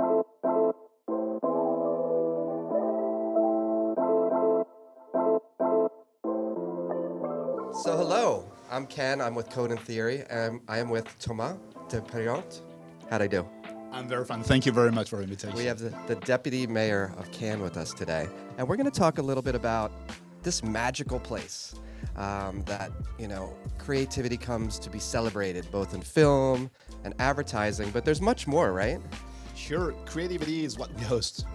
So hello, I'm Ken, I'm with Code and Theory, and I am with Thomas de Pariente. How'd I do? I'm very fine. Thank you very much for the invitation. We have the Deputy Mayor of Cannes with us today, and we're going to talk a little bit about this magical place that, you know, creativity comes to be celebrated both in film and advertising, but there's much more, right? Sure, creativity is what we host.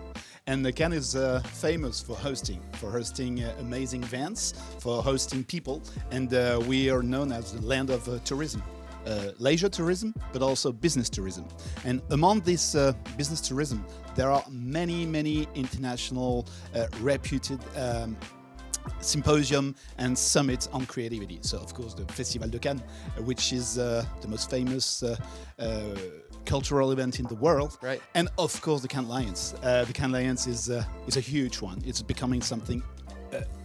And Cannes is famous for hosting amazing events, for hosting people, and we are known as the land of tourism. Leisure tourism, but also business tourism. And among this business tourism, there are many international reputed symposium and summits on creativity. So, of course, the Festival de Cannes, which is the most famous cultural event in the world, right? And of course, the Cannes Lions. The Cannes Lions is a huge one. It's becoming something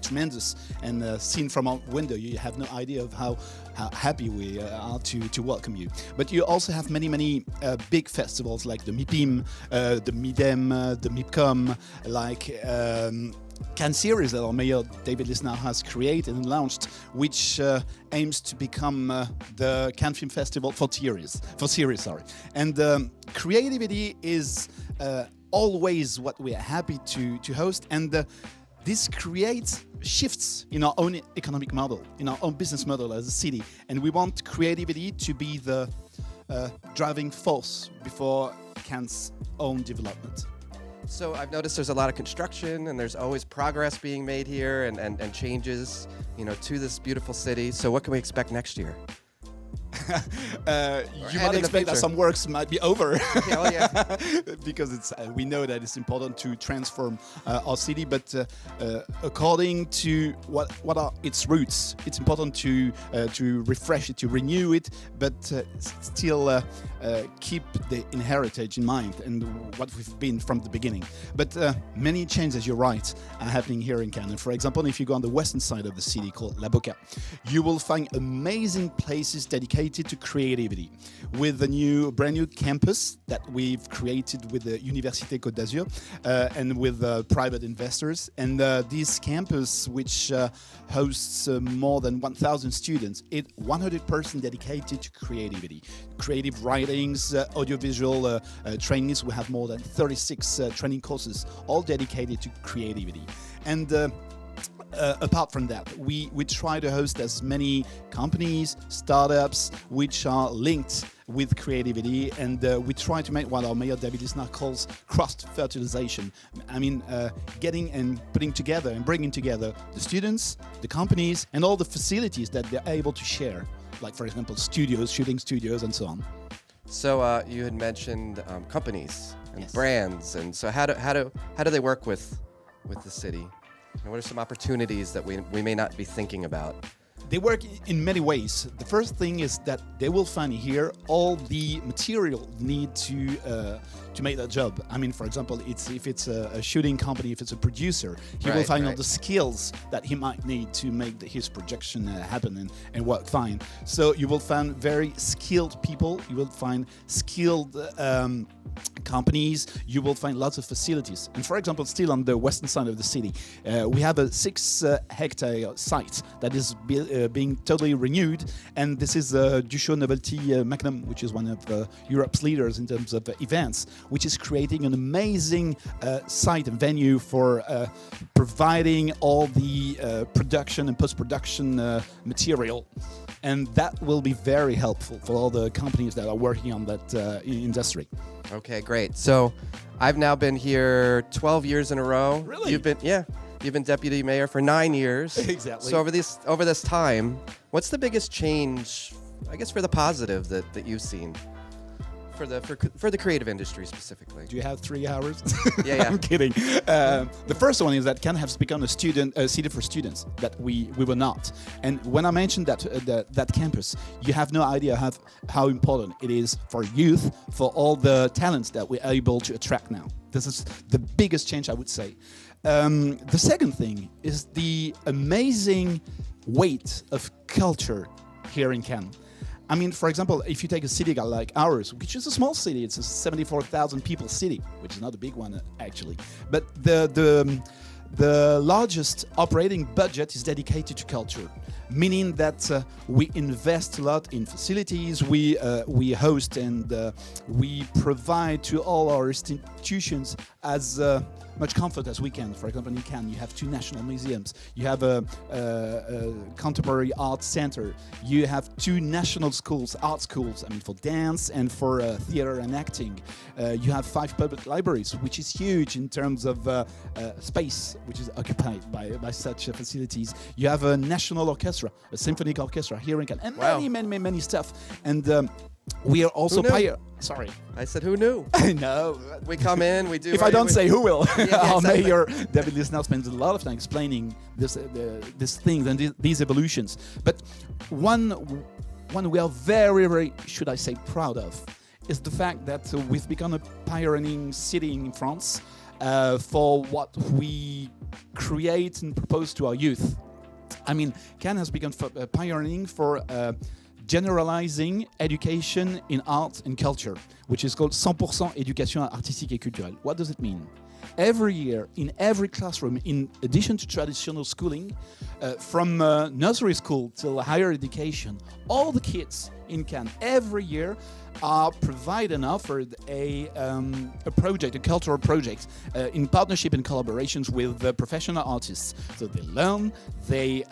tremendous, and seen from our window, you have no idea of how happy we are to welcome you. But you also have many big festivals like the MIPIM, the MIDEM, the MIPCOM, like Cannes series that our mayor David Lisnard has created and launched, which aims to become the Cannes Film Festival for series. And creativity is always what we are happy to host, and this creates shifts in our own economic model, in our own business model as a city, and we want creativity to be the driving force before Cannes' own development. So I've noticed there's a lot of construction, and there's always progress being made here, and changes, you know, to this beautiful city. So what can we expect next year? You might expect that some works might be over. Oh, yeah. Because we know that it's important to transform our city, but according to what are its roots, it's important to refresh it, to renew it, but still keep the heritage in mind and what we've been from the beginning. But many changes, you're right, are happening here in Cannes. For example, if you go on the western side of the city called La Boca, you will find amazing places dedicated to creativity, with a brand new campus that we've created with the Université Côte d'Azur and with private investors. And this campus, which hosts more than 1,000 students, it's 100% dedicated to creativity. Creative writings, audiovisual trainings. We have more than 36 training courses, all dedicated to creativity. And apart from that, we try to host as many companies, startups, which are linked with creativity, and we try to make what our mayor David Lisnard calls cross-fertilization. I mean, getting and putting together and bringing together the students, the companies, and all the facilities that they're able to share, like, for example, studios, shooting studios, and so on. So you had mentioned companies and Yes. brands, and so how do they work with the city? And what are some opportunities that we may not be thinking about? They work in many ways. The first thing is that they will find here all the material need to make that job. I mean, for example, if it's a shooting company, if it's a producer, he will find all the skills that he might need to make his projection happen and work fine. So you will find very skilled people. You will find skilled companies. You will find lots of facilities. And for example, still on the western side of the city, we have a 6-hectare site that is being totally renewed, and this is Duchaux Novelty Magnum, which is one of Europe's leaders in terms of events, which is creating an amazing site and venue for providing all the production and post-production material, and that will be very helpful for all the companies that are working on that industry. Okay, great. So I've now been here 12 years in a row. Really? You've been deputy mayor for 9 years. Exactly. So over this time, what's the biggest change, I guess, for the positive that you've seen for the creative industry specifically? Do you have 3 hours? Yeah. I'm kidding. The first one is that Cannes has become a city for students that we were not. And when I mentioned that campus, you have no idea how important it is for youth, for all the talents that we're able to attract now. This is the biggest change, I would say. The second thing is the amazing weight of culture here in Cannes. I mean, for example, if you take a city like ours, which is a small city, it's a 74,000 people city, which is not a big one actually, but the largest operating budget is dedicated to culture, meaning that we invest a lot in facilities, we host and we provide to all our institutions as much comfort as we can. For example, in Cannes, you have 2 national museums, you have a contemporary art center, you have 2 national schools, art schools, I mean, for dance and for theater and acting. You have 5 public libraries, which is huge in terms of space, which is occupied by such facilities. You have a national orchestra, a symphonic orchestra here in Cannes, and many stuff. And we are also Sorry, I said who knew? I know. We come in, we do. If I don't say who will, our exactly. mayor David Lisnau spends a lot of time explaining this things and these evolutions. But one we are very, should I say, proud of is the fact that we've become a pioneering city in France for what we create and propose to our youth. I mean, Cannes has become pioneering for generalizing education in art and culture, which is called 100% éducation artistique et culturelle. What does it mean? Every year, in every classroom, in addition to traditional schooling, from nursery school till higher education, all the kids in Cannes every year are provided and offered a project, a cultural project, in partnership and collaborations with professional artists. So they learn, they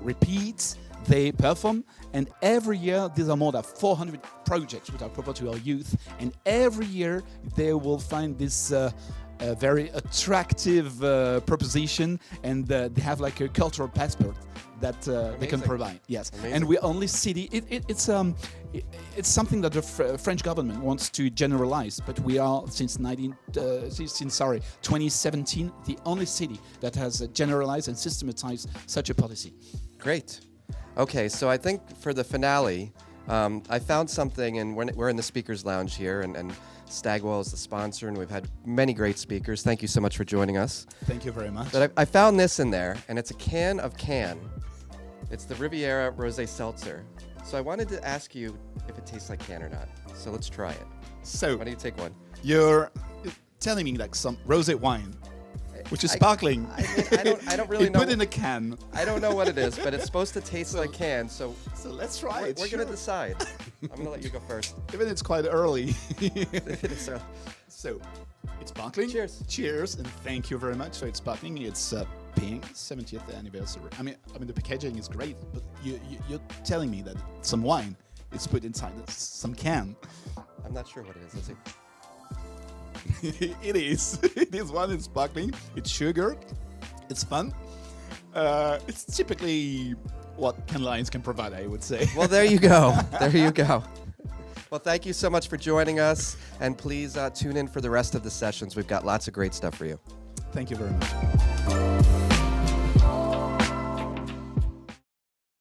repeat, they perform, and every year these are more than 400 projects which are proposed to our youth, and every year they will find this very attractive proposition, and they have like a cultural passport that they can provide. Yes, amazing. And we're only city. It's something that the French government wants to generalize, but we are since 2017 the only city that has generalized and systematized such a policy. Great. Okay, so I think for the finale, I found something, and we're in the speakers lounge here, and Stagwell is the sponsor, and we've had many great speakers. Thank you so much for joining us. Thank you very much. But I found this in there, and it's a can of Cannes. It's the Riviera Rosé Seltzer. So I wanted to ask you if it tastes like Cannes or not. So let's try it. So why don't you take one? You're telling me like some rosé wine, which is sparkling. I don't really know. Put in a can. I don't know what it is, but it's supposed to taste like Cannes. So let's try it. We're going to decide. I'm going to let you go first. Even it's quite early. It is early. So it's sparkling. Cheers. Cheers, and thank you very much. So it's sparkling. It's pink, 70th anniversary. I mean the packaging is great, but you're telling me that some wine is put inside some can. I'm not sure what it is. Let's see. It is. It is one. It's sparkling. It's sugar. It's fun. It's typically what Cannes Lions can provide, I would say. Well, there you go. There you go. Well, thank you so much for joining us, and please tune in for the rest of the sessions. We've got lots of great stuff for you. Thank you very much.